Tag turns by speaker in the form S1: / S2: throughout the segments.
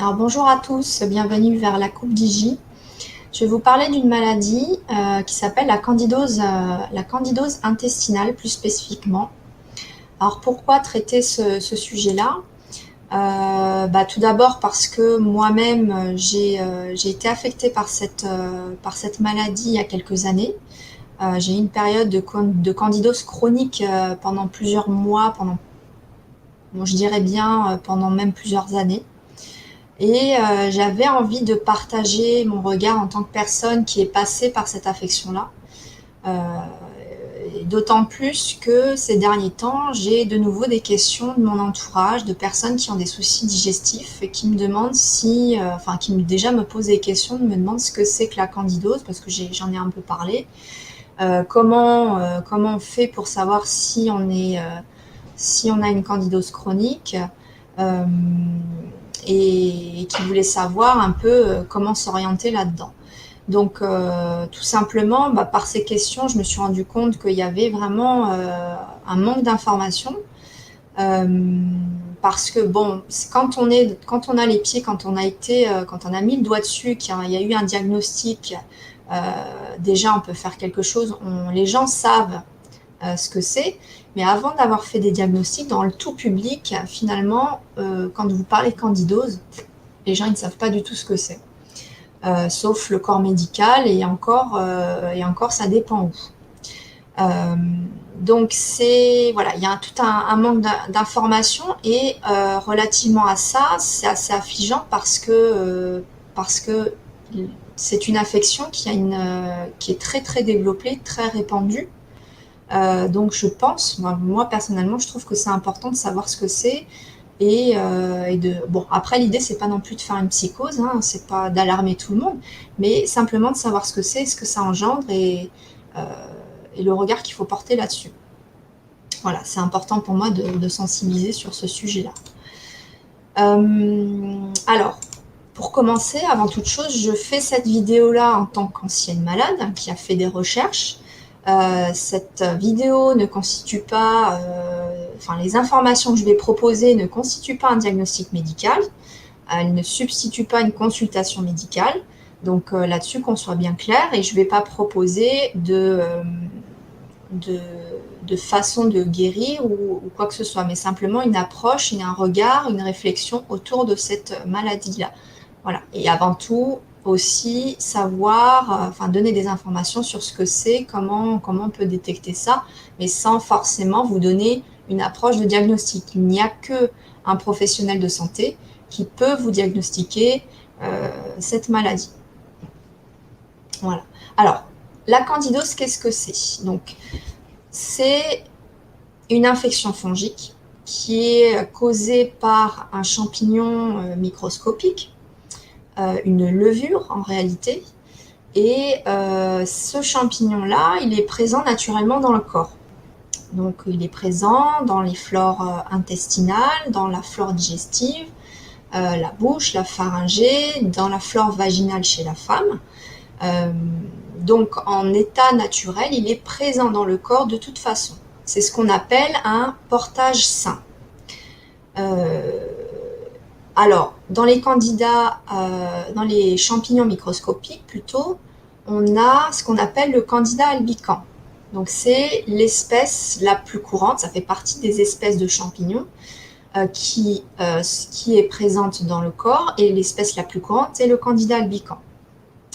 S1: Alors bonjour à tous, bienvenue vers la Coupe d'Igi. Je vais vous parler d'une maladie qui s'appelle la candidose intestinale plus spécifiquement. Alors pourquoi traiter ce sujet-là? Tout d'abord parce que moi-même j'ai été affectée par cette maladie il y a quelques années. J'ai eu une période de candidose chronique pendant plusieurs mois, je dirais bien pendant même plusieurs années. Et j'avais envie de partager mon regard en tant que personne qui est passée par cette affection-là. Euh, D'autant plus que ces derniers temps, j'ai de nouveau des questions de mon entourage, de personnes qui ont des soucis digestifs et qui me demandent qui déjà me posent des questions, me demandent ce que c'est que la candidose, parce que j'en ai un peu parlé. Comment on fait pour savoir si on a une candidose chronique, euh, et qui voulait savoir un peu comment s'orienter là-dedans. Donc, tout simplement, par ces questions, je me suis rendu compte qu'il y avait vraiment un manque d'informations. Euh, Parce que bon, quand on a les pieds, quand on a mis le doigt dessus, qu'il y a eu un diagnostic, euh, déjà on peut faire quelque chose. Les gens savent ce que c'est, mais avant d'avoir fait des diagnostics dans le tout public, finalement, quand vous parlez de candidose, les gens ils ne savent pas du tout ce que c'est. Sauf le corps médical et encore ça dépend où. Euh, donc voilà, il y a tout un manque d'informations et relativement à ça, c'est assez affligeant parce que c'est une affection qui est très très développée, très répandue. Donc je pense, moi personnellement, je trouve que c'est important de savoir ce que c'est bon, après l'idée c'est pas non plus de faire une psychose, hein, c'est pas d'alarmer tout le monde, mais simplement de savoir ce que c'est, ce que ça engendre euh, et le regard qu'il faut porter là-dessus. Voilà, c'est important pour moi de sensibiliser sur ce sujet-là. Alors, pour commencer, avant toute chose, je fais cette vidéo-là en tant qu'ancienne malade qui a fait des recherches. Cette vidéo ne constitue pas, les informations que je vais proposer ne constituent pas un diagnostic médical. Elle ne substitue pas une consultation médicale. Donc là-dessus, qu'on soit bien clair, et je ne vais pas proposer de, de façon de guérir ou quoi que ce soit, mais simplement une approche, un regard, une réflexion autour de cette maladie-là. Voilà. Et avant tout, aussi savoir, donner des informations sur ce que c'est, comment on peut détecter ça, mais sans forcément vous donner une approche de diagnostic. Il n'y a que un professionnel de santé qui peut vous diagnostiquer cette maladie. Voilà. Alors, la candidose, qu'est-ce que c'est? Donc, c'est une infection fongique qui est causée par un champignon microscopique, une levure en réalité. Et ce champignon-là, il est présent naturellement dans le corps. Donc il est présent dans les flores intestinales, dans la flore digestive, la bouche, la pharyngée, dans la flore vaginale chez la femme. Donc en état naturel, il est présent dans le corps de toute façon. C'est ce qu'on appelle un portage sain. Alors, dans les dans les champignons microscopiques plutôt, on a ce qu'on appelle le Candida albicans. Donc c'est l'espèce la plus courante, ça fait partie des espèces de champignons qui est présente dans le corps, et l'espèce la plus courante c'est le Candida albicans,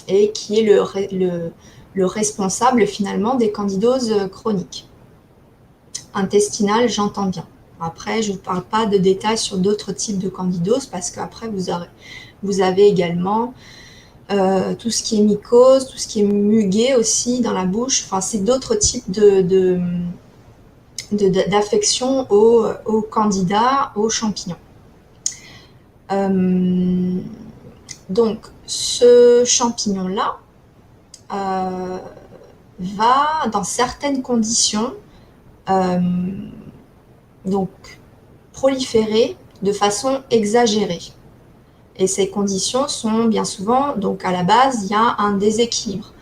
S1: et qui est le responsable finalement des candidoses chroniques. Intestinales, j'entends bien. Après, je ne parle pas de détails sur d'autres types de candidose, parce qu'après, vous avez également tout ce qui est mycose, tout ce qui est muguet aussi dans la bouche. Enfin, c'est d'autres types d'affections aux candidats, aux champignons. Donc, ce champignon-là va, dans certaines conditions, donc proliférer de façon exagérée. Et ces conditions sont bien souvent, donc à la base, il y a un déséquilibre.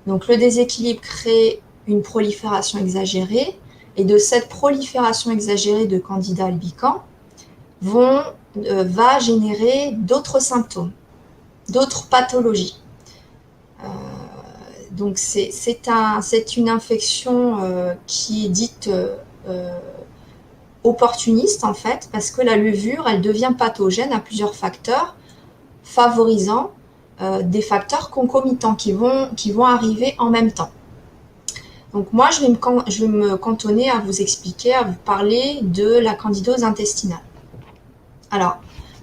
S1: Donc le déséquilibre crée une prolifération exagérée, et de cette prolifération exagérée de Candida albicans vont va générer d'autres symptômes, d'autres pathologies. Donc c'est une infection qui est dite opportuniste en fait, parce que la levure, elle devient pathogène à plusieurs facteurs, favorisant des facteurs concomitants qui vont arriver en même temps. Donc moi, je vais me cantonner à vous expliquer, à vous parler de la candidose intestinale. Alors,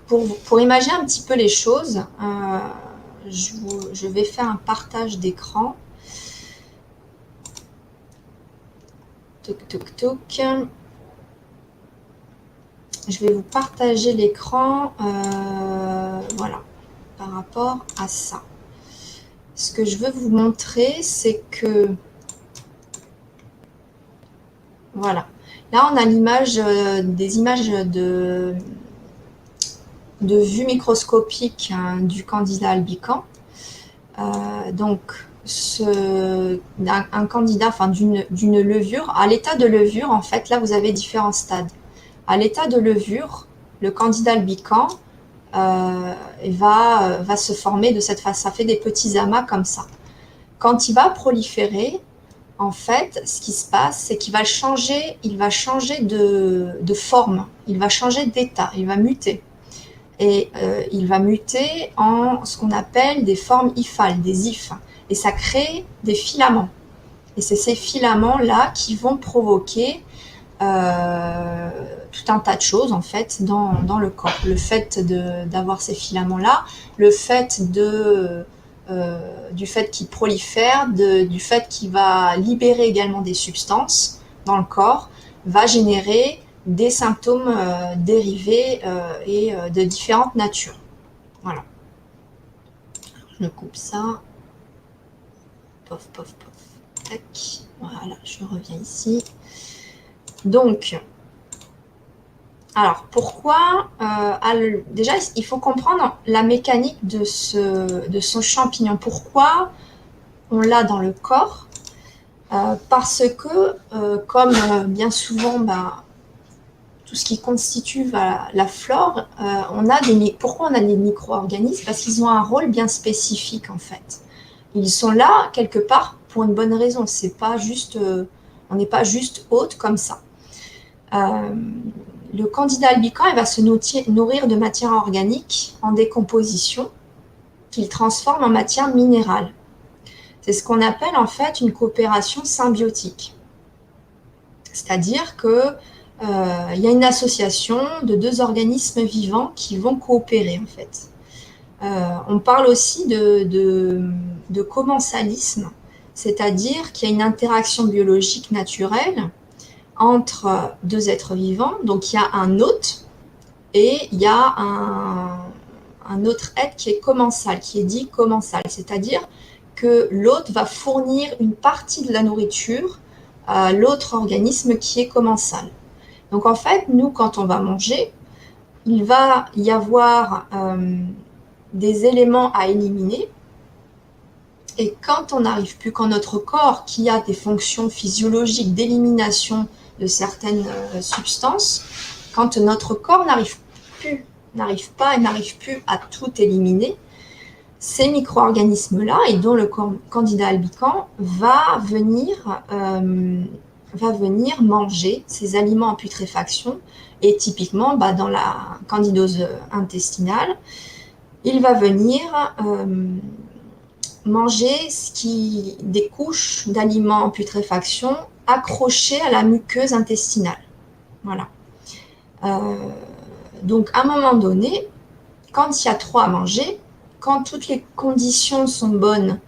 S1: pour imaginer un petit peu les choses, je vais faire un partage d'écran. Toc, toc, toc. Je vais vous partager l'écran, voilà, par rapport à ça. Ce que je veux vous montrer, c'est que, voilà, là on a l'image, des images de vue microscopique du Candida albicans. Donc, un candidat, enfin d'une levure, à l'état de levure, en fait, là vous avez différents stades. À l'état de levure, le Candida albicans va se former de cette façon. Ça fait des petits amas comme ça. Quand il va proliférer, en fait, ce qui se passe, c'est qu'il va changer de forme, il va changer d'état, il va muter. Et il va muter en ce qu'on appelle des formes hyphales, des hyphes. Et ça crée des filaments. Et c'est ces filaments-là qui vont provoquer tout un tas de choses en fait dans le corps. Le fait d'avoir ces filaments-là, le fait du fait qu'il prolifère, du fait qu'il va libérer également des substances dans le corps, va générer des symptômes dérivés et de différentes natures. Voilà. Je coupe ça. Pof, pof, pof. Tac. Voilà, je reviens ici. Donc, alors pourquoi déjà, il faut comprendre la mécanique de ce champignon. Pourquoi on l'a dans le corps parce que, comme bien souvent, tout ce qui constitue la flore, pourquoi on a des micro-organismes? Parce qu'ils ont un rôle bien spécifique en fait. Ils sont là quelque part pour une bonne raison. C'est pas juste, on n'est pas juste hôte comme ça. Le Candida albicans, il va se nourrir de matière organique en décomposition qu'il transforme en matière minérale. C'est ce qu'on appelle en fait une coopération symbiotique. C'est-à-dire que il y a une association de deux organismes vivants qui vont coopérer en fait. On parle aussi de commensalisme, c'est-à-dire qu'il y a une interaction biologique naturelle entre deux êtres vivants. Donc il y a un hôte et il y a un autre être qui est commensal, qui est dit commensal, c'est-à-dire que l'hôte va fournir une partie de la nourriture à l'autre organisme qui est commensal. Donc en fait, nous, quand on va manger, il va y avoir des éléments à éliminer. Et quand on n'arrive plus, quand notre corps, qui a des fonctions physiologiques d'élimination de certaines substances, quand notre corps n'arrive pas et n'arrive plus à tout éliminer, ces micro-organismes-là, et dont le Candida albicans, va venir manger ces aliments en putréfaction. Et typiquement, dans la candidose intestinale, il va venir manger des couches d'aliments en putréfaction accrochées à la muqueuse intestinale. Voilà. Donc, à un moment donné, quand il y a trop à manger, quand toutes les conditions sont bonnes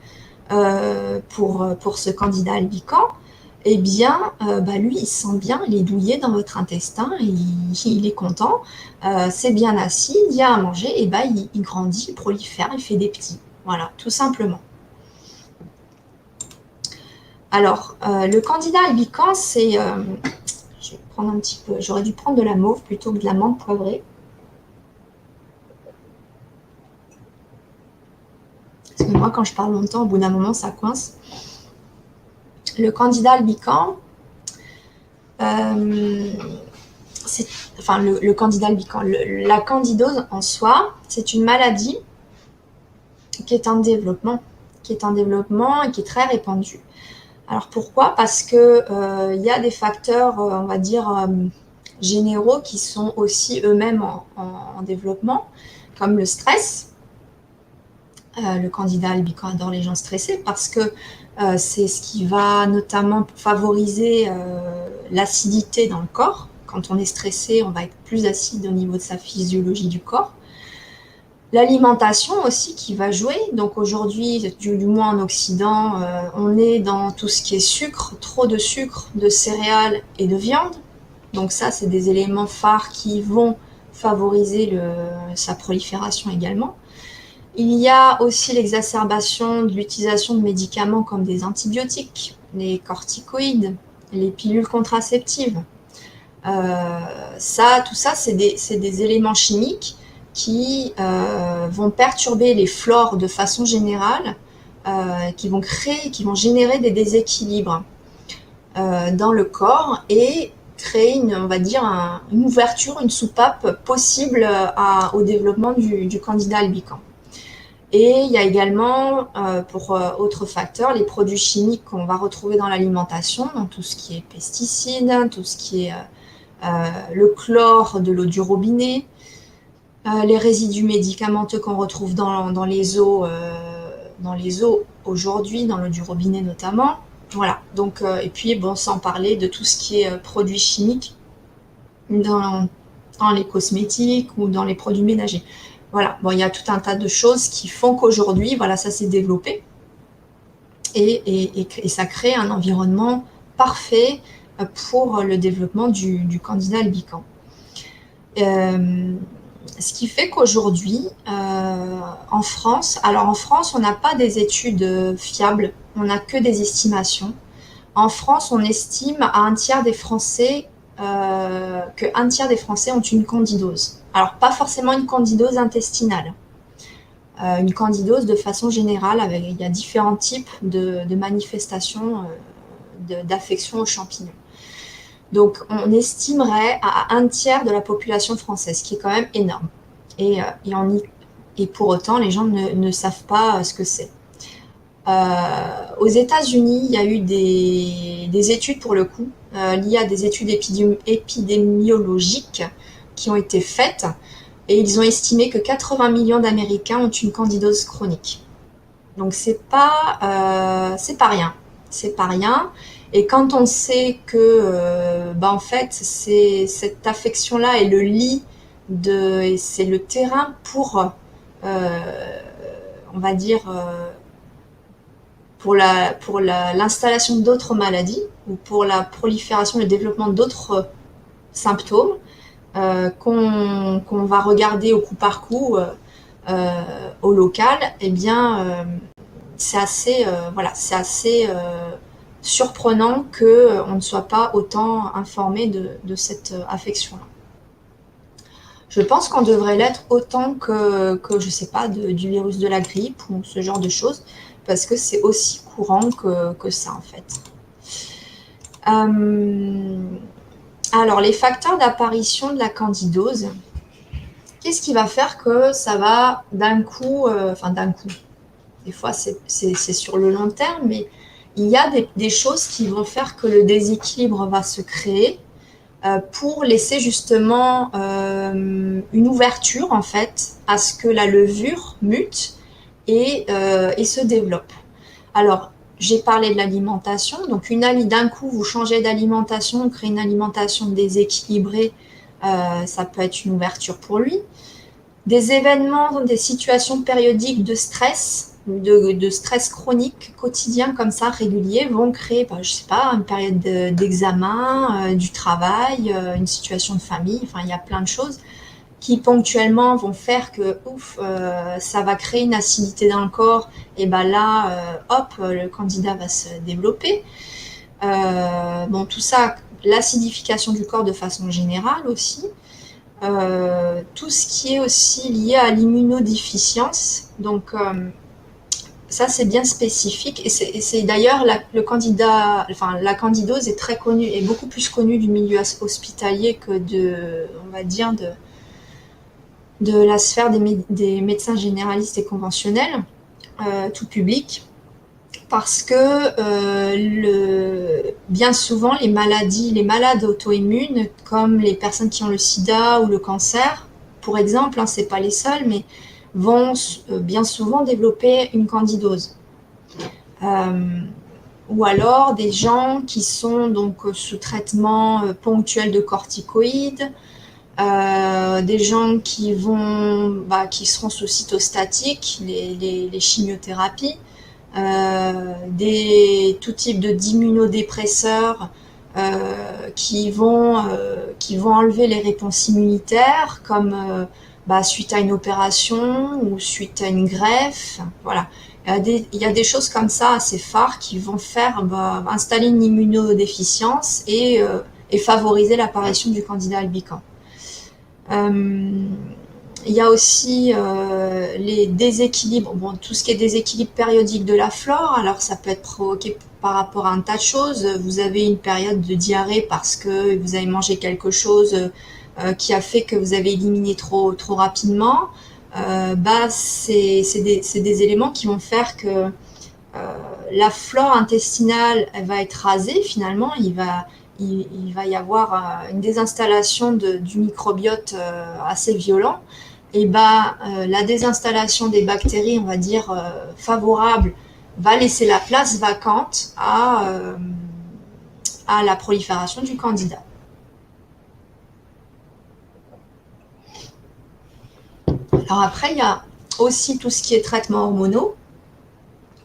S1: pour ce Candida albicans, eh bien, lui, il se sent bien, il est douillé dans votre intestin, il est content, c'est bien acide, il y a à manger, et il grandit, il prolifère, il fait des petits. Voilà, tout simplement. Alors, le Candida albicans, c'est... je vais prendre un petit peu... J'aurais dû prendre de la mauve plutôt que de la menthe poivrée. Parce que moi, quand je parle longtemps, au bout d'un moment, ça coince. Le Candida albicans, enfin le candida albicans. La candidose en soi, c'est une maladie qui est en développement, et qui est très répandue. Alors pourquoi? Parce que y a des facteurs, on va dire, généraux qui sont aussi eux-mêmes en développement, comme le stress. Le candidat albicans adore les gens stressés parce que c'est ce qui va notamment favoriser l'acidité dans le corps. Quand on est stressé, on va être plus acide au niveau de sa physiologie du corps. L'alimentation aussi qui va jouer. Donc aujourd'hui, du moins en Occident, on est dans tout ce qui est sucre, trop de sucre, de céréales et de viande. Donc ça, c'est des éléments phares qui vont favoriser sa prolifération également. Il y a aussi l'exacerbation de l'utilisation de médicaments comme des antibiotiques, les corticoïdes, les pilules contraceptives. Tout ça, c'est des éléments chimiques qui vont perturber les flores de façon générale, qui vont générer des déséquilibres dans le corps et créer on va dire une ouverture, une soupape possible au développement du candida albicans. Et il y a également, pour autres facteurs, les produits chimiques qu'on va retrouver dans l'alimentation, donc tout ce qui est pesticides, tout ce qui est le chlore de l'eau du robinet, les résidus médicamenteux qu'on retrouve dans les eaux aujourd'hui, dans l'eau du robinet notamment. Voilà. Donc, et puis, bon, sans parler de tout ce qui est produits chimiques dans les cosmétiques ou dans les produits ménagers. Voilà, bon, il y a tout un tas de choses qui font qu'aujourd'hui, voilà, ça s'est développé et ça crée un environnement parfait pour le développement du candida albicans. Ce qui fait qu'aujourd'hui, en France, on n'a pas des études fiables, on n'a que des estimations. En France, on estime à un tiers des Français qu'un tiers des Français ont une candidose. Alors, pas forcément une candidose intestinale. Une candidose de façon générale, il y a différents types de manifestations d'affection aux champignons. Donc, on estimerait à un tiers de la population française, ce qui est quand même énorme. Et pour autant, les gens ne savent pas ce que c'est. Aux États-Unis, il y a eu des études pour le coup, liées à des études épidémiologiques qui ont été faites, et ils ont estimé que 80 millions d'Américains ont une candidose chronique. Donc c'est pas rien, c'est pas rien. Et quand on sait que, en fait, cette affection-là est le lit et c'est le terrain pour, on va dire, pour l'installation d'autres maladies ou pour la prolifération et le développement d'autres symptômes qu'on va regarder au coup par coup au local, eh bien, c'est assez surprenant qu'on ne soit pas autant informé de cette affection-là. Je pense qu'on devrait l'être autant que je sais pas, du virus de la grippe ou ce genre de choses, parce que c'est aussi courant que ça en fait. Alors, les facteurs d'apparition de la candidose, qu'est-ce qui va faire que ça va d'un coup, des fois c'est sur le long terme, mais il y a des choses qui vont faire que le déséquilibre va se créer pour laisser justement une ouverture en fait à ce que la levure mute et se développe. Alors, j'ai parlé de l'alimentation, donc d'un coup vous changez d'alimentation, vous créez une alimentation déséquilibrée, ça peut être une ouverture pour lui. Des événements, des situations périodiques de stress, de stress chronique quotidien comme ça, régulier, vont créer, je sais pas, une période d'examen, du travail, une situation de famille, enfin il y a plein de choses qui ponctuellement vont faire que ça va créer une acidité dans le corps, et là, le candida va se développer. Tout ça, l'acidification du corps de façon générale aussi. Tout ce qui est aussi lié à l'immunodéficience, donc ça, c'est bien spécifique. Et c'est d'ailleurs la candidose est très connue, est beaucoup plus connue du milieu hospitalier que on va dire, de la sphère des médecins généralistes et conventionnels, tout public. Parce que bien souvent, les malades auto-immunes, comme les personnes qui ont le sida ou le cancer, pour exemple, hein, c'est pas les seuls, mais vont bien souvent développer une candidose. Ou alors des gens qui sont donc sous traitement ponctuel de corticoïdes, des gens qui seront sous cytostatique, les chimiothérapies, tout type d'immunodépresseurs qui vont enlever les réponses immunitaires, comme suite à une opération ou suite à une greffe. Voilà. Il y a des choses comme ça assez phares qui vont faire installer une immunodéficience et favoriser l'apparition du candidat albicans. Il y a aussi les déséquilibres, tout ce qui est déséquilibre périodique de la flore. Alors ça peut être provoqué par rapport à un tas de choses. Vous avez une période de diarrhée parce que vous avez mangé quelque chose qui a fait que vous avez éliminé trop rapidement. C'est des éléments qui vont faire que la flore intestinale, elle va être rasée finalement. Il va y avoir une désinstallation du microbiote assez violent. Et la désinstallation des bactéries, on va dire favorables, va laisser la place vacante à la prolifération du candidat. Alors après, il y a aussi tout ce qui est traitements hormonaux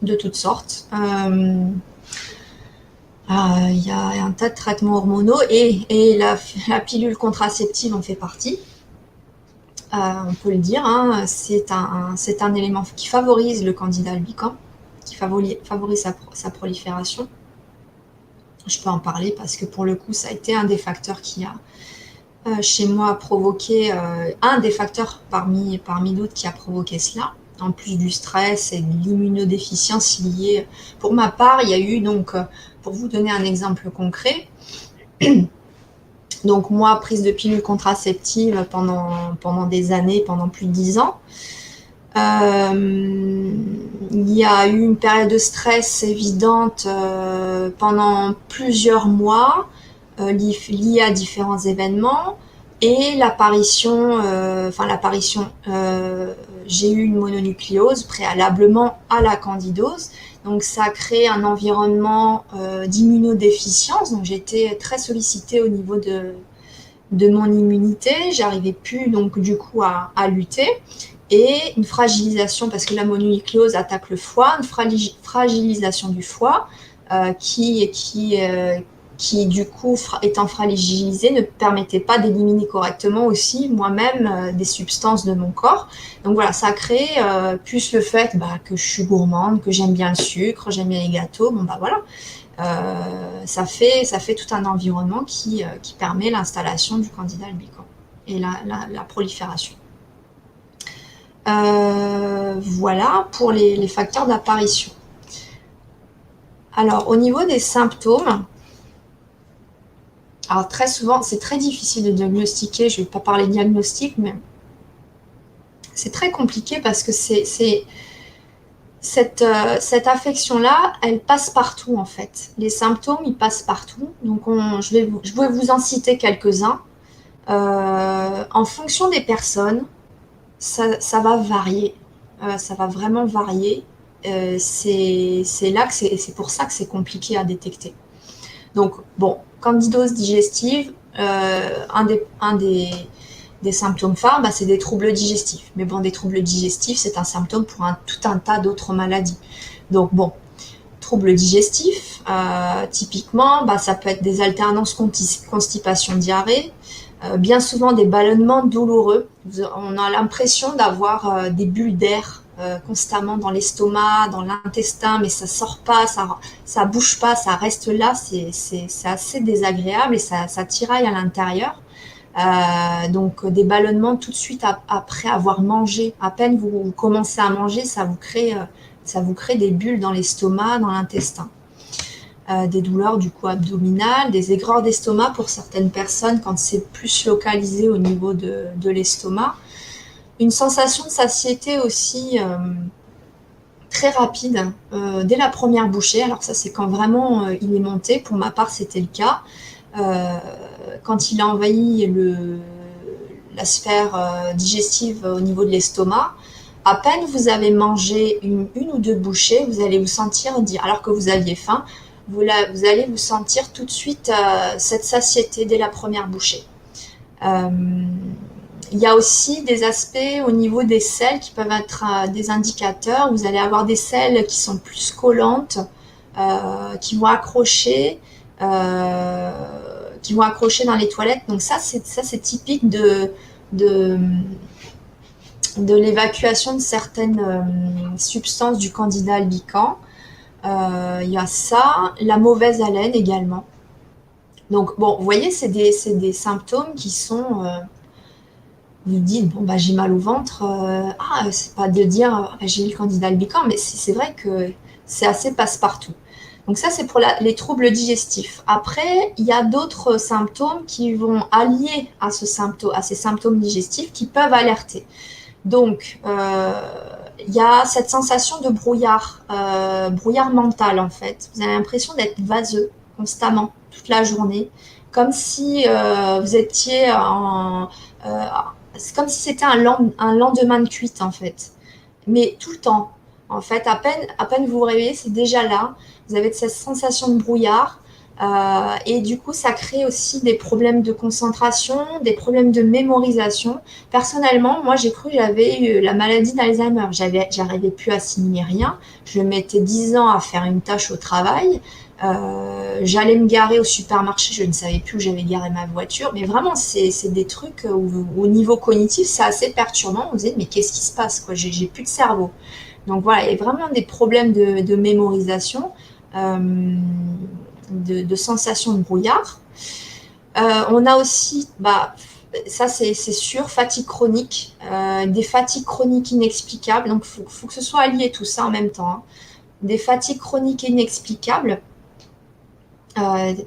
S1: de toutes sortes. Il y a un tas de traitements hormonaux et la pilule contraceptive en fait partie. On peut le dire, hein, c'est un élément qui favorise le candidat albicans, qui favorise sa prolifération. Je peux en parler parce que pour le coup, ça a été un des facteurs qui a chez moi provoqué, un des facteurs parmi d'autres qui a provoqué cela, en plus du stress et de l'immunodéficience liée. Pour ma part, il y a eu donc, pour vous donner un exemple concret, donc moi, prise de pilule contraceptive pendant des années, pendant plus de 10 ans. Il y a eu une période de stress évidente pendant plusieurs mois liée à différents événements et j'ai eu une mononucléose préalablement à la candidose. Donc ça a créé un environnement d'immunodéficience. Donc j'étais très sollicitée au niveau de mon immunité. J'arrivais plus donc du coup à lutter. Et une fragilisation, parce que la mononucléose attaque le foie, une fragilisation du foie qui du coup, étant fragilisé, ne permettait pas d'éliminer correctement aussi moi-même des substances de mon corps. Donc voilà, ça a créé plus le fait que je suis gourmande, que j'aime bien le sucre, j'aime bien les gâteaux. Ça fait tout un environnement qui permet l'installation du candidat albicans et la prolifération. Voilà pour les facteurs d'apparition. Alors, au niveau des symptômes, alors très souvent, c'est très difficile de diagnostiquer, je ne vais pas parler de diagnostic, mais c'est très compliqué parce que cette affection-là, elle passe partout en fait. Les symptômes, ils passent partout. Donc, je vais vous en citer quelques-uns. En fonction des personnes, ça va varier. Ça va vraiment varier. C'est pour ça que c'est compliqué à détecter. Donc, candidose digestive, un des symptômes phares, c'est des troubles digestifs. Mais des troubles digestifs, c'est un symptôme pour tout un tas d'autres maladies. Donc, troubles digestifs, typiquement, ça peut être des alternances constipation-diarrhée, bien souvent des ballonnements douloureux. On a l'impression d'avoir des bulles d'air constamment dans l'estomac, dans l'intestin, mais ça sort pas, ça bouge pas, ça reste là, c'est assez désagréable et ça tiraille à l'intérieur. Donc des ballonnements tout de suite après avoir mangé. À peine vous commencez à manger, ça vous crée ça vous crée des bulles dans l'estomac, dans l'intestin. Des douleurs du coup abdominales, des aigreurs d'estomac pour certaines personnes quand c'est plus localisé au niveau de l'estomac. Une sensation de satiété aussi très rapide dès la première bouchée. Alors ça c'est quand vraiment il est monté, pour ma part c'était le cas. Quand il a envahi la sphère digestive au niveau de l'estomac, à peine vous avez mangé une ou deux bouchées, vous allez vous sentir dire, alors que vous aviez faim, vous allez vous sentir tout de suite cette satiété dès la première bouchée. Il y a aussi des aspects au niveau des selles qui peuvent être des indicateurs. Vous allez avoir des selles qui sont plus collantes, qui vont accrocher, dans les toilettes. Donc ça c'est typique de l'évacuation de certaines substances du candida albicans. Il y a ça, la mauvaise haleine également. Donc bon, vous voyez, c'est des symptômes qui sont vous dites bon bah j'ai mal au ventre, c'est pas de dire j'ai le candida albicans, mais c'est vrai que c'est assez passe-partout. Donc ça c'est pour les troubles digestifs. Après il y a d'autres symptômes qui vont allier à ces symptômes digestifs qui peuvent alerter. Donc il y a cette sensation de brouillard mental en fait. Vous avez l'impression d'être vaseux constamment toute la journée, comme si vous étiez c'est comme si c'était un lendemain de cuite en fait, mais tout le temps. En fait, à peine vous vous réveillez, c'est déjà là. Vous avez cette sensation de brouillard. Et du coup, ça crée aussi des problèmes de concentration, des problèmes de mémorisation. Personnellement, moi, j'ai cru que j'avais eu la maladie d'Alzheimer. J'arrivais plus à assimiler rien. Je mettais 10 ans à faire une tâche au travail. J'allais me garer au supermarché, je ne savais plus où j'avais garé ma voiture. Mais vraiment, c'est des trucs où, au niveau cognitif, c'est assez perturbant. Vous vous dites, mais qu'est-ce qui se passe quoi, j'ai plus de cerveau. Donc voilà, il y a vraiment des problèmes de mémorisation. De sensations de brouillard. On a aussi, ça c'est sûr, fatigue chronique, des fatigues chroniques inexplicables. Donc il faut que ce soit allié tout ça en même temps. Hein. Des fatigues chroniques inexplicables.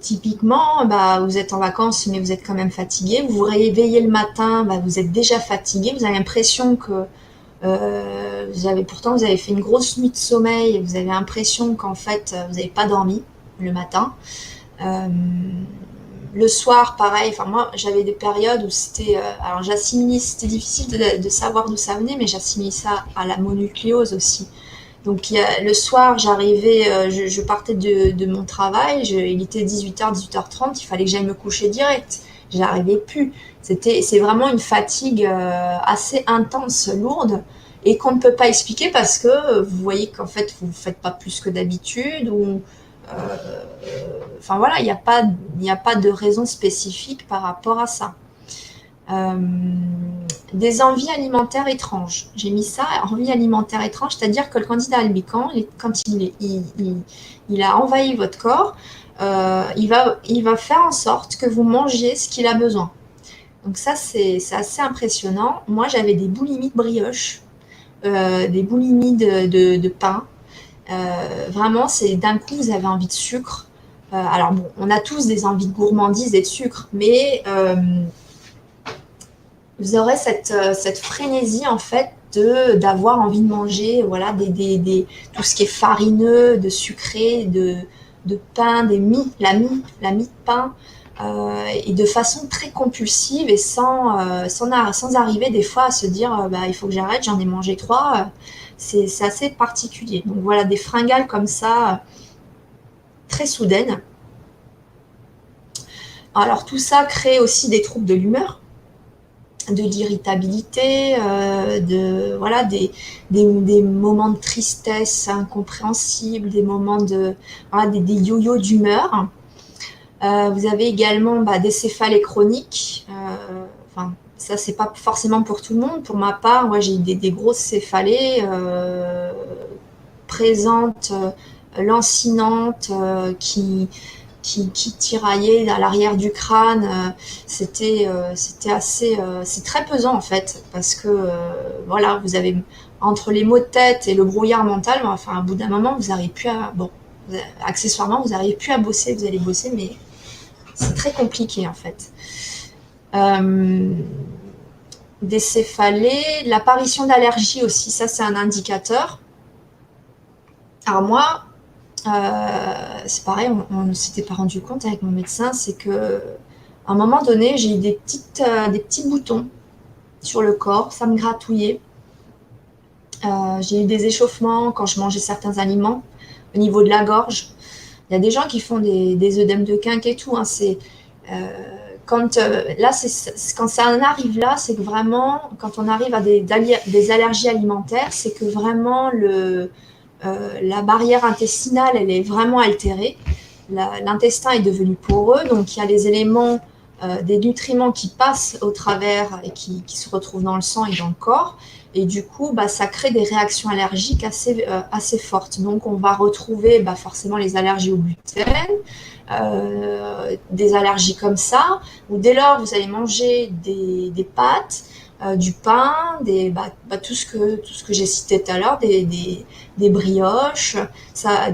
S1: Typiquement, vous êtes en vacances mais vous êtes quand même fatigué. Vous vous réveillez le matin, vous êtes déjà fatigué. Vous avez l'impression que vous avez fait une grosse nuit de sommeil et vous avez l'impression qu'en fait vous n'avez pas dormi le matin. Le soir, pareil, enfin moi j'avais des périodes où c'était, alors j'assimile, c'était difficile de savoir d'où ça venait, mais j'assimile ça à la mononucléose aussi. Donc le soir, j'arrivais, je partais de mon travail, il était 18h, 18h30, il fallait que j'aille me coucher direct. J'arrivais plus. C'est vraiment une fatigue assez intense, lourde, et qu'on ne peut pas expliquer parce que vous voyez qu'en fait vous ne faites pas plus que d'habitude, ou enfin voilà, il n'y a pas de raison spécifique par rapport à ça. Des envies alimentaires étranges. J'ai mis ça, envies alimentaires étranges, c'est-à-dire que le candida albicans, quand il a envahi votre corps, il va faire en sorte que vous mangiez ce qu'il a besoin. Donc ça, c'est assez impressionnant. Moi, j'avais des boulimies de brioche, des boulimies de pain. Vraiment, c'est d'un coup, vous avez envie de sucre. Alors bon, on a tous des envies de gourmandise et de sucre, mais vous aurez cette frénésie en fait d'avoir envie de manger, voilà, tout ce qui est farineux, de sucré, de pain, la mie de pain, et de façon très compulsive et sans arriver des fois à se dire il faut que j'arrête, j'en ai mangé 3. C'est assez particulier. Donc voilà, des fringales comme ça, très soudaines. Alors tout ça crée aussi des troubles de l'humeur, de l'irritabilité, des moments de tristesse incompréhensibles, des moments des yo-yo d'humeur. Vous avez également des céphalées chroniques. Ça, c'est pas forcément pour tout le monde. Pour ma part, moi, j'ai des grosses céphalées présentes, lancinantes, qui qui tiraillait à l'arrière du crâne. C'était assez, c'est très pesant en fait, parce que voilà, vous avez entre les maux de tête et le brouillard mental, enfin, au bout d'un moment, vous n'arrivez plus à, bon, accessoirement, vous n'arrivez plus à bosser, vous allez bosser, mais c'est très compliqué en fait. Des céphalées, l'apparition d'allergies aussi, ça c'est un indicateur. Alors moi, c'est pareil, on ne s'était pas rendu compte avec mon médecin, c'est que à un moment donné, j'ai eu des petits boutons sur le corps, ça me gratouillait. J'ai eu des échauffements quand je mangeais certains aliments au niveau de la gorge. Il y a des gens qui font des œdèmes de quinque et tout. Hein, c'est quand là, quand ça en arrive là, c'est que vraiment, quand on arrive à des allergies alimentaires, c'est que vraiment la barrière intestinale, elle est vraiment altérée. L'intestin est devenu poreux, donc il y a les éléments, des nutriments qui passent au travers et qui se retrouvent dans le sang et dans le corps. Et du coup, ça crée des réactions allergiques assez fortes. Donc, on va retrouver forcément les allergies au gluten, des allergies comme ça, où dès lors, vous allez manger des pâtes, du pain, tout ce que j'ai cité tout à l'heure, des brioches. Ça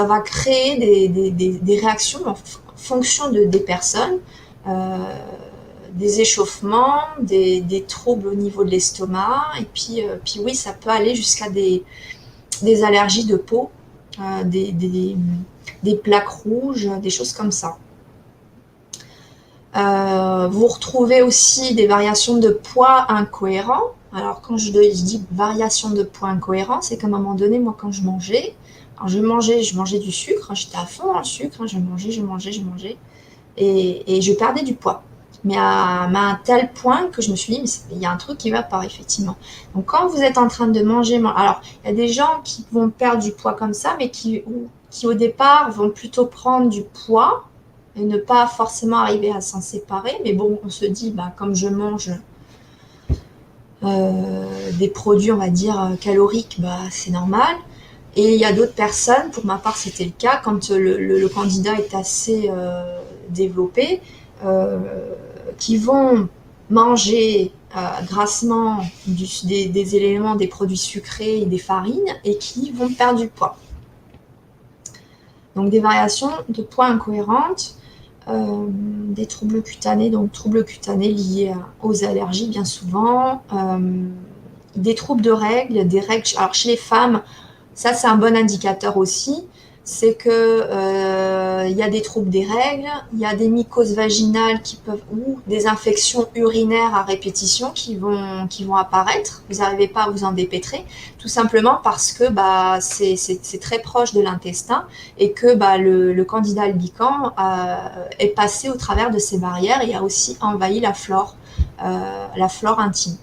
S1: va créer des réactions en fonction des personnes. Des échauffements, des troubles au niveau de l'estomac, et puis oui, ça peut aller jusqu'à des allergies de peau, des plaques rouges, des choses comme ça. Vous retrouvez aussi des variations de poids incohérents. Alors quand je dis variation de poids incohérent, c'est qu'à un moment donné, moi quand je mangeais, je mangeais du sucre, j'étais à fond dans le sucre, je mangeais, et je perdais du poids. Mais à un tel point que je me suis dit, mais il y a un truc qui va pas, effectivement. Donc, quand vous êtes en train de manger, alors, il y a des gens qui vont perdre du poids comme ça, mais qui au départ, vont plutôt prendre du poids et ne pas forcément arriver à s'en séparer. Mais bon, on se dit, comme je mange des produits, on va dire, caloriques, c'est normal. Et il y a d'autres personnes, pour ma part, c'était le cas, quand le candidat est assez développé, qui vont manger grassement des éléments, des produits sucrés et des farines, et qui vont perdre du poids. Donc des variations de poids incohérentes, des troubles cutanés, donc troubles cutanés liés aux allergies bien souvent, des troubles de règles, alors chez les femmes, ça c'est un bon indicateur aussi, c'est que y a des troubles des règles, il y a des mycoses vaginales ou des infections urinaires à répétition qui vont apparaître. Vous n'arrivez pas à vous en dépêtrer, tout simplement parce que c'est très proche de l'intestin et que le candida albicans est passé au travers de ces barrières et a aussi envahi la flore intime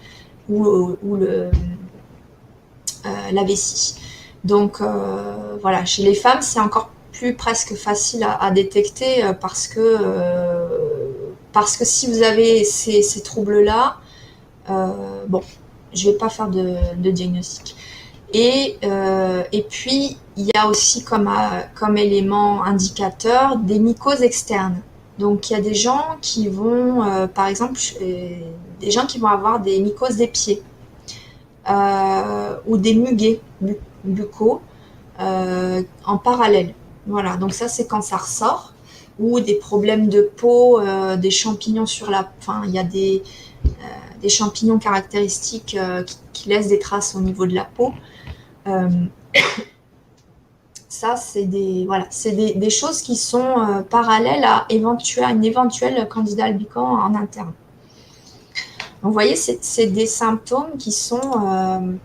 S1: ou la vessie. Donc voilà, chez les femmes, c'est encore plus presque facile à détecter parce que si vous avez ces troubles-là, bon, je vais pas faire de diagnostic. Et puis, il y a aussi comme élément indicateur des mycoses externes. Donc, il y a des gens qui vont, par exemple, des gens qui vont avoir des mycoses des pieds ou des muquets buccaux en parallèle. Voilà, donc ça c'est quand ça ressort, ou des problèmes de peau, des champignons sur la... Enfin, il y a des champignons caractéristiques qui laissent des traces au niveau de la peau. Ça, c'est des choses qui sont parallèles à une éventuelle candida albicans en interne. Donc, vous voyez, c'est des symptômes qui sont,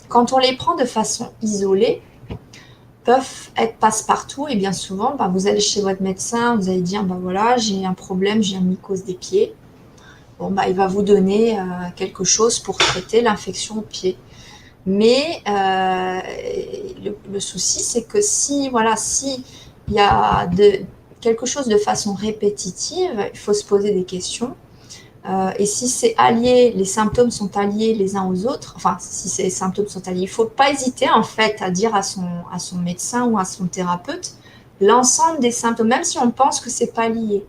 S1: quand on les prend de façon isolée, peuvent être passe-partout, et bien souvent, vous allez chez votre médecin, vous allez dire, voilà, j'ai un problème, j'ai une mycose des pieds. Bon, il va vous donner quelque chose pour traiter l'infection au pied. Mais le souci, c'est que si il y a quelque chose de façon répétitive, il faut se poser des questions. Et si c'est allié, les symptômes sont alliés les uns aux autres, enfin, si ces symptômes sont alliés, il ne faut pas hésiter, en fait, à dire à son médecin ou à son thérapeute l'ensemble des symptômes, même si on pense que c'est pas lié.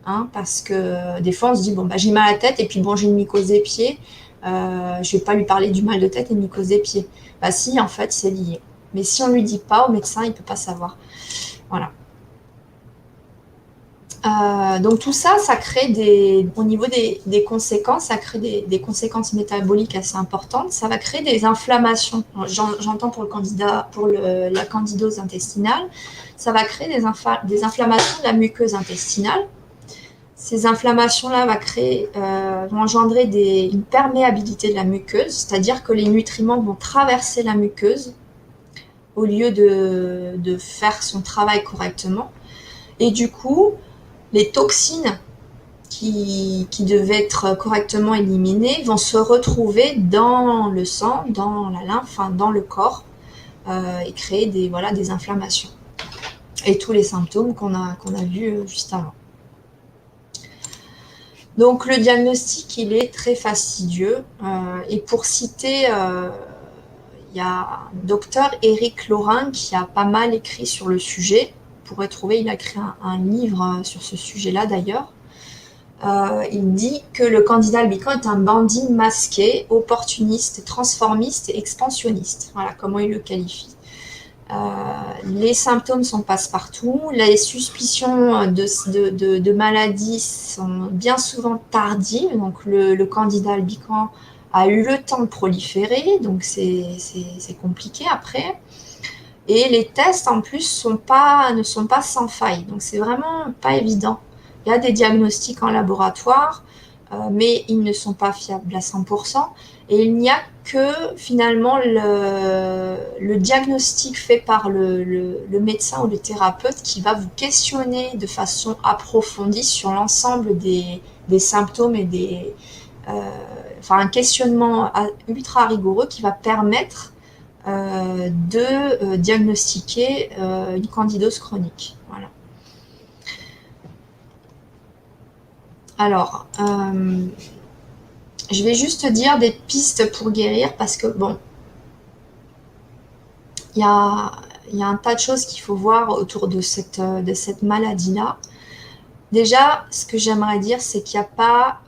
S1: Hein, parce que des fois, on se dit, bon, bah, j'ai mal à la tête et puis bon, j'ai une mycose des pieds. Je vais pas lui parler du mal de tête et de mycose des pieds. Bah si, en fait, c'est lié. Mais si on lui dit pas au médecin, il peut pas savoir. Voilà. Donc tout ça, ça crée au niveau des conséquences, ça crée des conséquences métaboliques assez importantes. Ça va créer des inflammations. J'entends pour la candidose intestinale, ça va créer des inflammations de la muqueuse intestinale. Ces inflammations-là vont engendrer une perméabilité de la muqueuse, c'est-à-dire que les nutriments vont traverser la muqueuse au lieu de faire son travail correctement. Et du coup, les toxines qui devaient être correctement éliminées vont se retrouver dans le sang, dans la lymphe, dans le corps, et créer des inflammations. Et tous les symptômes qu'on a vus juste avant. Donc le diagnostic, il est très fastidieux. Et pour citer, il y a docteur Éric Laurin qui a pas mal écrit sur le sujet. Vous pourrez trouver, il a écrit un livre sur ce sujet-là d'ailleurs. Il dit que le candidat Albican est un bandit masqué, opportuniste, transformiste et expansionniste. Voilà comment il le qualifie. Les symptômes sont passe-partout. Les suspicions de maladies sont bien souvent tardives. Donc le candidat Albican a eu le temps de proliférer, donc c'est compliqué après. Et les tests en plus ne sont pas sans faille, donc c'est vraiment pas évident. Il y a des diagnostics en laboratoire, mais ils ne sont pas fiables à 100%. Et il n'y a que finalement le diagnostic fait par le médecin ou le thérapeute qui va vous questionner de façon approfondie sur l'ensemble des symptômes et un questionnement ultra rigoureux qui va permettre de diagnostiquer une candidose chronique. Voilà. Alors, je vais juste dire des pistes pour guérir parce que, bon, il y a un tas de choses qu'il faut voir autour de cette maladie-là. Déjà, ce que j'aimerais dire, c'est qu'il n'y a pas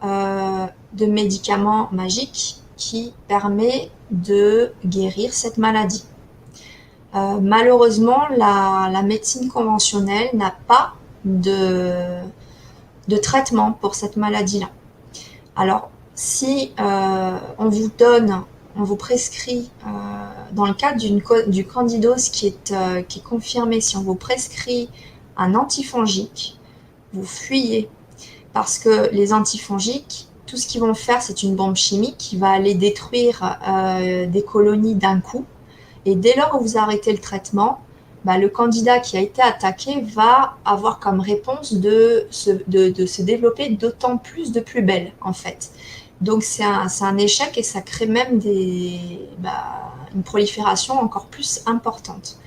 S1: de médicament magique qui permet de guérir cette maladie. Malheureusement, la médecine conventionnelle n'a pas de traitement pour cette maladie-là. Alors, si on vous prescrit, dans le cadre du candidose qui est confirmé, si on vous prescrit un antifongique, vous fuyez. Parce que les antifongiques, tout ce qu'ils vont faire, c'est une bombe chimique qui va aller détruire des colonies d'un coup. Et dès lors où vous arrêtez le traitement, le candidat qui a été attaqué va avoir comme réponse de se développer d'autant plus de plus belle, en fait. Donc c'est un échec et ça crée même une prolifération encore plus importante.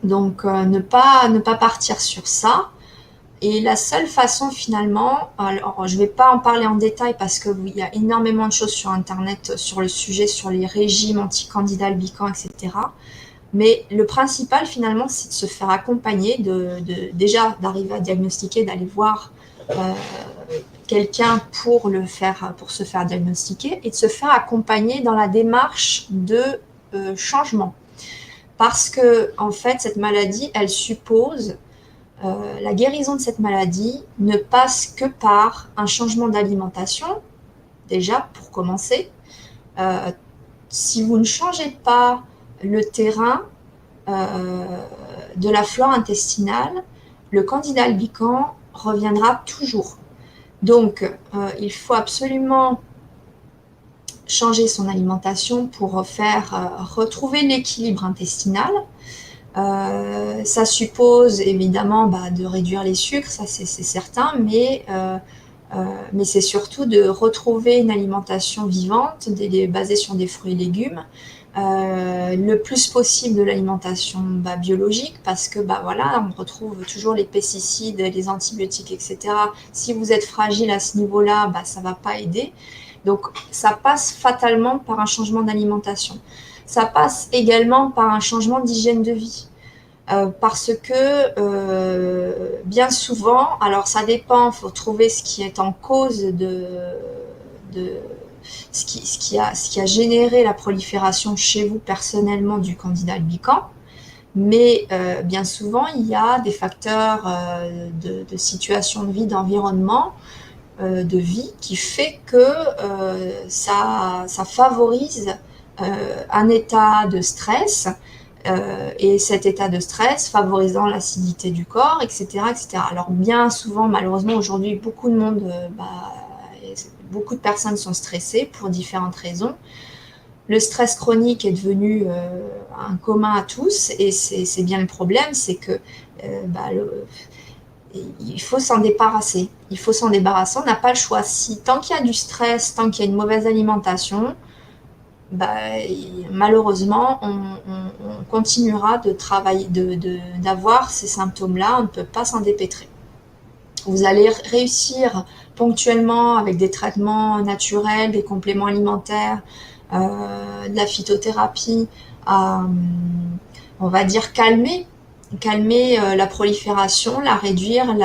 S1: Donc ne pas partir sur ça. Et la seule façon finalement, alors je ne vais pas en parler en détail parce qu'il y a énormément de choses sur Internet sur le sujet, sur les régimes anti-candidats albicans, etc. Mais le principal finalement, c'est de se faire accompagner, déjà d'arriver à diagnostiquer, d'aller voir quelqu'un pour se faire diagnostiquer et de se faire accompagner dans la démarche de changement. Parce que en fait, cette maladie, elle suppose la guérison de cette maladie ne passe que par un changement d'alimentation, déjà pour commencer. Si vous ne changez pas le terrain de la flore intestinale, le candidat albican reviendra toujours. Donc, il faut absolument changer son alimentation pour retrouver l'équilibre intestinal. Ça suppose évidemment de réduire les sucres, ça c'est certain, mais c'est surtout de retrouver une alimentation vivante, basée sur des fruits et légumes, le plus possible de l'alimentation biologique, parce que on retrouve toujours les pesticides, les antibiotiques, etc. Si vous êtes fragile à ce niveau-là, ça ne va pas aider. Donc ça passe fatalement par un changement d'alimentation. Ça passe également par un changement d'hygiène de vie. Parce que bien souvent, alors ça dépend, il faut trouver ce qui est en cause de ce qui a généré la prolifération chez vous personnellement du Candida albicans. Mais bien souvent, il y a des facteurs de situation de vie, d'environnement, de vie, qui fait que ça favorise un état de stress, et cet état de stress favorisant l'acidité du corps, etc., etc. Alors bien souvent, malheureusement, aujourd'hui, beaucoup de monde, beaucoup de personnes sont stressées pour différentes raisons. Le stress chronique est devenu un commun à tous, et c'est bien le problème, c'est que il faut s'en débarrasser. Il faut s'en débarrasser, on n'a pas le choix. Si tant qu'il y a du stress, tant qu'il y a une mauvaise alimentation, malheureusement, on continuera de travailler, d'avoir ces symptômes-là, on ne peut pas s'en dépêtrer. Vous allez réussir ponctuellement avec des traitements naturels, des compléments alimentaires, de la phytothérapie, à, on va dire, calmer la prolifération, la réduire,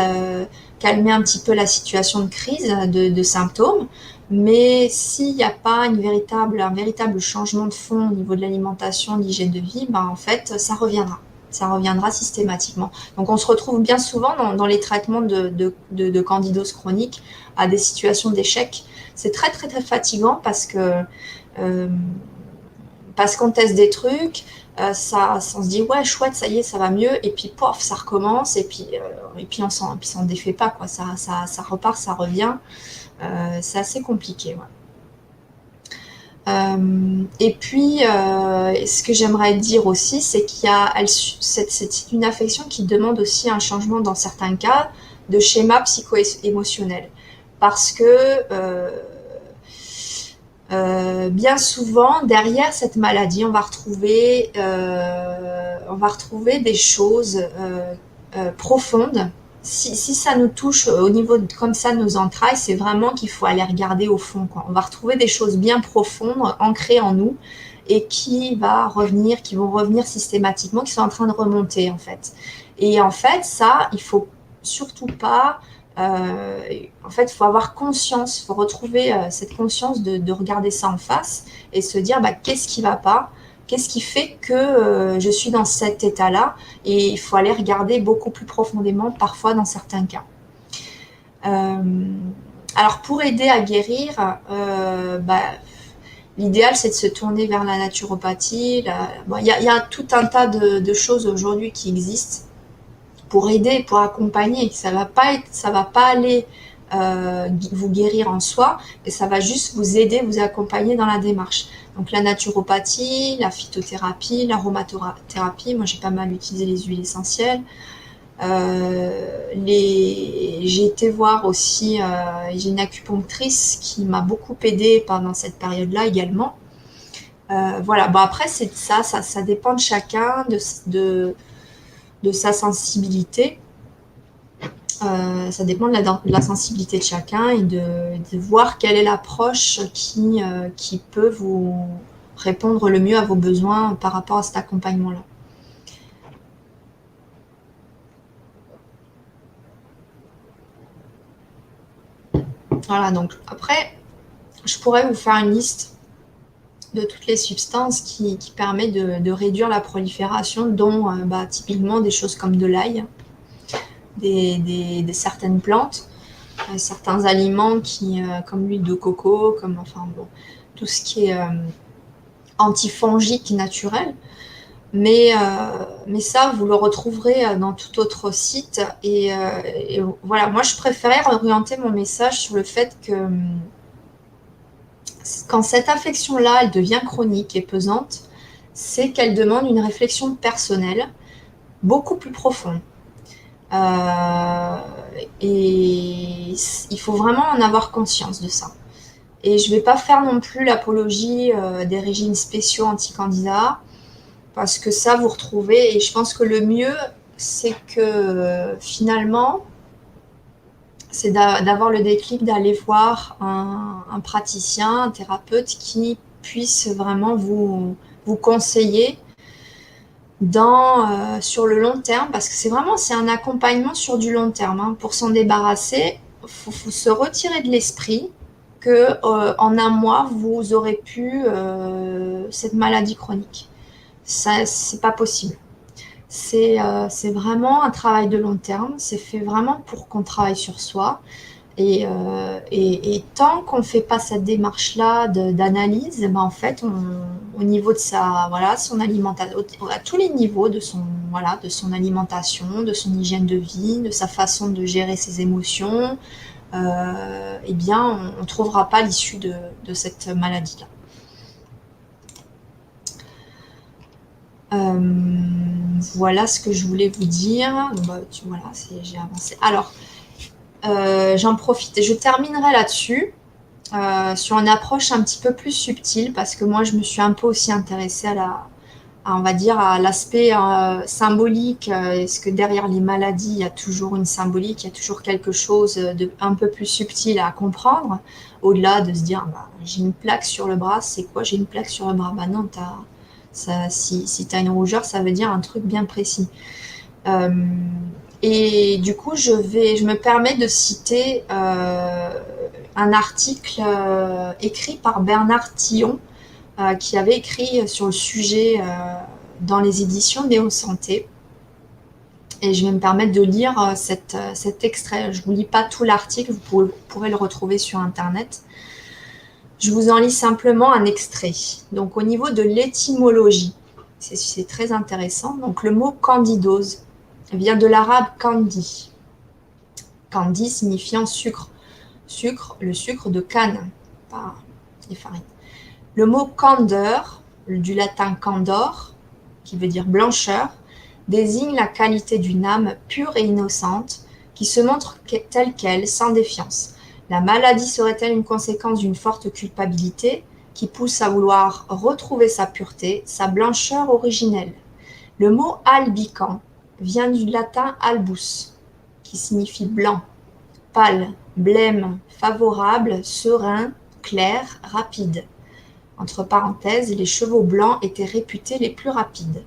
S1: calmer un petit peu la situation de crise, de symptômes. Mais s'il n'y a pas un véritable changement de fond au niveau de l'alimentation, de l'hygiène de vie, en fait, ça reviendra. Ça reviendra systématiquement. Donc on se retrouve bien souvent dans les traitements de candidose chronique à des situations d'échec. C'est très très très fatigant parce qu'on teste des trucs, on se dit ouais chouette, ça y est, ça va mieux, et puis pof, ça recommence, et puis on s'en défait pas, quoi. Ça repart, ça revient. C'est assez compliqué. Ouais. Et puis, ce que j'aimerais dire aussi, c'est c'est une affection qui demande aussi un changement dans certains cas de schéma psycho-émotionnel, parce que bien souvent, derrière cette maladie, on va retrouver des choses profondes. Si ça nous touche au niveau comme ça de nos entrailles, c'est vraiment qu'il faut aller regarder au fond, quoi. On va retrouver des choses bien profondes, ancrées en nous, et qui vont revenir systématiquement, qui sont en train de remonter, en fait. Et en fait, ça, il faut surtout pas. En fait, il faut avoir conscience, il faut retrouver cette conscience de regarder ça en face et se dire qu'est-ce qui va pas, qu'est-ce qui fait que je suis dans cet état-là, et il faut aller regarder beaucoup plus profondément parfois dans certains cas. Alors pour aider à guérir, l'idéal c'est de se tourner vers la naturopathie. Il y a tout un tas de choses aujourd'hui qui existent pour aider, pour accompagner. Ça va pas aller vous guérir en soi, mais ça va juste vous aider, vous accompagner dans la démarche. Donc la naturopathie, la phytothérapie, l'aromathérapie, moi j'ai pas mal utilisé les huiles essentielles. J'ai été voir aussi, j'ai une acupunctrice qui m'a beaucoup aidée pendant cette période-là également. Voilà, après ça dépend de chacun, de sa sensibilité. Ça dépend de la sensibilité de chacun, et de voir quelle est l'approche qui peut vous répondre le mieux à vos besoins par rapport à cet accompagnement-là. Voilà, donc après, je pourrais vous faire une liste de toutes les substances qui permettent de réduire la prolifération, dont typiquement des choses comme de l'ail, des certaines plantes, certains aliments comme l'huile de coco, tout ce qui est antifongique naturel. Mais ça, vous le retrouverez dans tout autre site. Et voilà, moi, je préférais orienter mon message sur le fait que quand cette affection-là, elle devient chronique et pesante, c'est qu'elle demande une réflexion personnelle beaucoup plus profonde. Et il faut vraiment en avoir conscience de ça. Et je ne vais pas faire non plus l'apologie des régimes spéciaux anti-candidats, parce que ça, vous retrouvez, et je pense que le mieux, c'est que finalement, c'est d'avoir le déclic, d'aller voir un praticien, un thérapeute qui puisse vraiment vous vous conseiller sur le long terme, parce que c'est un accompagnement sur du long terme. Hein. Pour s'en débarrasser, faut se retirer de l'esprit que en un mois, vous aurez pu cette maladie chronique. Ça, c'est pas possible. C'est vraiment un travail de long terme. C'est fait vraiment pour qu'on travaille sur soi. Et tant qu'on ne fait pas cette démarche-là d'analyse, ben en fait, au niveau de son alimentation, à tous les niveaux de son alimentation, de son hygiène de vie, de sa façon de gérer ses émotions, eh bien, on ne trouvera pas l'issue de cette maladie-là. Voilà ce que je voulais vous dire. Bah, voilà, j'ai avancé. Alors, j'en profite et je terminerai là-dessus sur une approche un petit peu plus subtile parce que moi je me suis un peu aussi intéressée on va dire à l'aspect symbolique. Est-ce que derrière les maladies il y a toujours une symbolique, il y a toujours quelque chose de un peu plus subtil à comprendre au-delà de se dire bah, j'ai une plaque sur le bras, c'est quoi j'ai une plaque sur le bras? Bah non, si tu as une rougeur ça veut dire un truc bien précis. Et du coup, je me permets de citer un article écrit par Bernard Tillon, qui avait écrit sur le sujet dans les éditions Néo Santé. Et je vais me permettre de lire cet extrait. Je ne vous lis pas tout l'article, vous pourrez le retrouver sur Internet. Je vous en lis simplement un extrait. Donc, au niveau de l'étymologie, c'est très intéressant. Donc, le mot candidose vient de l'arabe kandi. Kandi signifiant sucre. Le sucre de canne, pas les farines. Le mot candeur, du latin candor, qui veut dire blancheur, désigne la qualité d'une âme pure et innocente qui se montre telle qu'elle, sans défiance. La maladie serait-elle une conséquence d'une forte culpabilité qui pousse à vouloir retrouver sa pureté, sa blancheur originelle? Le mot albican vient du latin albus, qui signifie blanc, pâle, blême, favorable, serein, clair, rapide. Entre parenthèses, les chevaux blancs étaient réputés les plus rapides.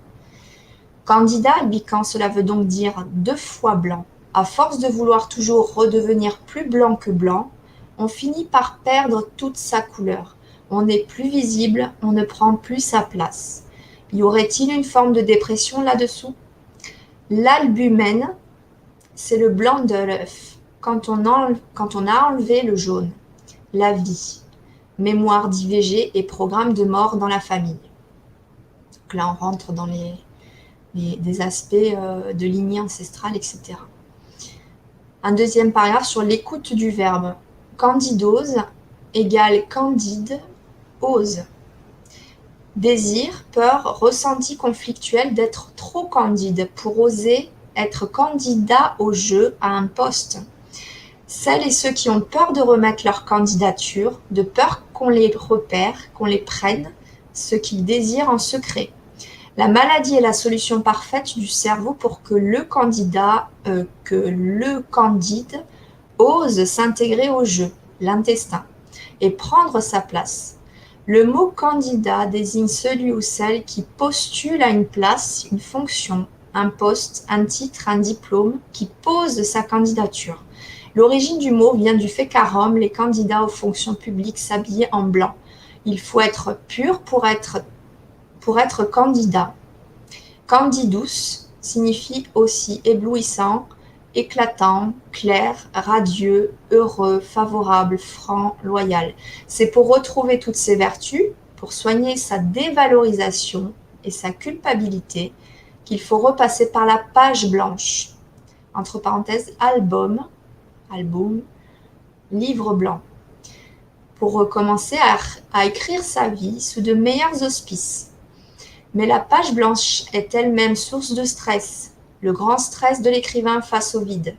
S1: Candidat albican, cela veut donc dire 2 fois blanc. À force de vouloir toujours redevenir plus blanc que blanc, on finit par perdre toute sa couleur. On n'est plus visible, on ne prend plus sa place. Y aurait-il une forme de dépression là-dessous? L'albumène, c'est le blanc de l'œuf. Quand on a enlevé le jaune, la vie, mémoire d'IVG et programme de mort dans la famille. Donc là, on rentre dans des aspects de lignée ancestrale, etc. Un deuxième paragraphe sur l'écoute du verbe. Candidose égale candide, ose. Désir, peur, ressenti conflictuel d'être trop candide pour oser être candidat au jeu à un poste. Celles et ceux qui ont peur de remettre leur candidature, de peur qu'on les repère, qu'on les prenne, ce qu'ils désirent en secret. La maladie est la solution parfaite du cerveau pour que le candide ose s'intégrer au jeu, l'intestin, et prendre sa place. Le mot candidat désigne celui ou celle qui postule à une place, une fonction, un poste, un titre, un diplôme, qui pose sa candidature. L'origine du mot vient du fait qu'à Rome, les candidats aux fonctions publiques s'habillaient en blanc. Il faut être pur pour être candidat. Candidus signifie aussi éblouissant, éclatant, clair, radieux, heureux, favorable, franc, loyal. C'est pour retrouver toutes ces vertus, pour soigner sa dévalorisation et sa culpabilité, qu'il faut repasser par la page blanche. Entre parenthèses, album, livre blanc, pour recommencer à écrire sa vie sous de meilleurs auspices. Mais la page blanche est elle-même source de stress, le grand stress de l'écrivain face au vide.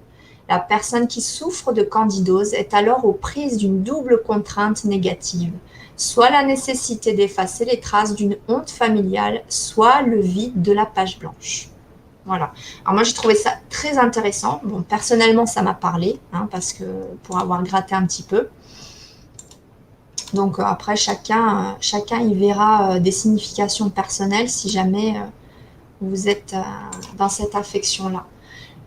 S1: La personne qui souffre de candidose est alors aux prises d'une double contrainte négative, soit la nécessité d'effacer les traces d'une honte familiale, soit le vide de la page blanche. Voilà. Alors moi, j'ai trouvé ça très intéressant. Bon, personnellement, ça m'a parlé, parce que pour avoir gratté un petit peu. Donc après, chacun y verra des significations personnelles si jamais vous êtes dans cette affection-là.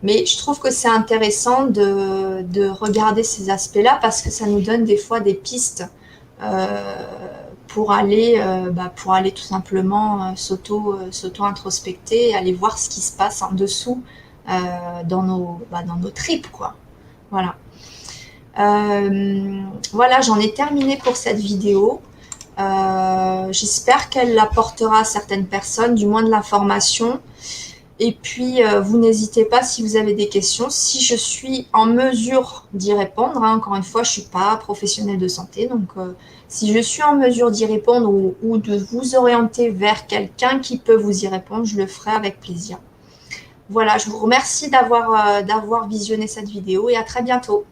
S1: Mais je trouve que c'est intéressant de regarder ces aspects-là parce que ça nous donne des fois des pistes euh, pour aller tout simplement s'auto-introspecter, aller voir ce qui se passe en dessous dans nos tripes, quoi. Voilà. Voilà, j'en ai terminé pour cette vidéo. J'espère qu'elle apportera à certaines personnes, du moins de l'information. Et puis, vous n'hésitez pas si vous avez des questions. Si je suis en mesure d'y répondre, hein, encore une fois, je ne suis pas professionnelle de santé, donc si je suis en mesure d'y répondre ou de vous orienter vers quelqu'un qui peut vous y répondre, je le ferai avec plaisir. Voilà, je vous remercie d'avoir visionné cette vidéo et à très bientôt.